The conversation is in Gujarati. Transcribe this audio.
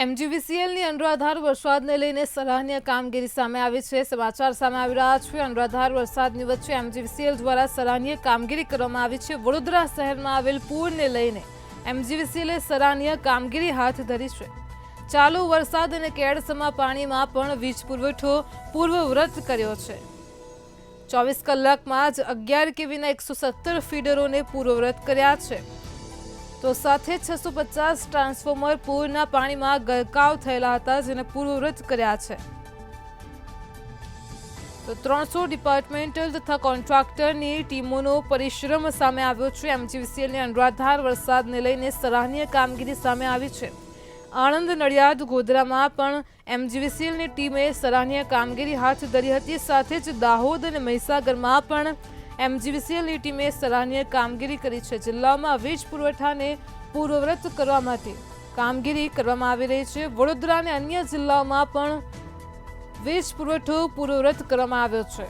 એમજીવીસીએલની અનરાધાર વરસાદને લઈને સરાહનીય કામગીરી સામે આવી છે। સમાચાર સામે આવી રહ્યા છે। અનરાધાર વરસાદની વચ્ચે એમજીવીસીએલ દ્વારા સરાહનીય કામગીરી કરવામાં આવી છે। વડોદરા શહેરમાં આવેલ પૂરને લઈને એમજીવીસીએલે સરાહનીય કામગીરી હાથ ધરી છે। ચાલુ વરસાદ અને કેળસમા પાણીમાં પણ વીજ પુરવઠો પૂર્વવૃત કર્યો છે। 24 કલાકમાં જ 11 કેવીના 117 ફીડરોને પૂર્વવૃત કર્યા છે। તો સાથે 650 ટ્રાન્સફોર્મર પૂરના પાણીમાં ગરકાવ થયેલા હતા, જેને પૂર્વવૃત કર્યા છે। તો 300 ડિપાર્ટમેન્ટલ તથા કોન્ટ્રાક્ટરની ટીમોનો પરિશ્રમ સામે આવ્યો છે। એમજીવીસીએલની અનરાધાર વરસાદને લઈને સરાહનીય કામગીરી સામે આવી છે। આણંદ, નડિયાદ, ગોધરામાં પણ એમજીવીસીએલની ટીમે સરાહનીય કામગીરી હાથ ધરી હતી। સાથે જ દાહોદ અને મહીસાગરમાં પણ એમજીવીસીએલની ટીમે સરાહનીય કામગીરી કરી છે। જિલ્લામાં વીજ પુરવઠાને પૂર્વવૃત કરવા માટે કામગીરી કરવામાં આવી રહી છે। વડોદરા અને અન્ય જિલ્લાઓમાં પણ વીજ પુરવઠો પૂર્વવૃત કરવામાં આવ્યો છે।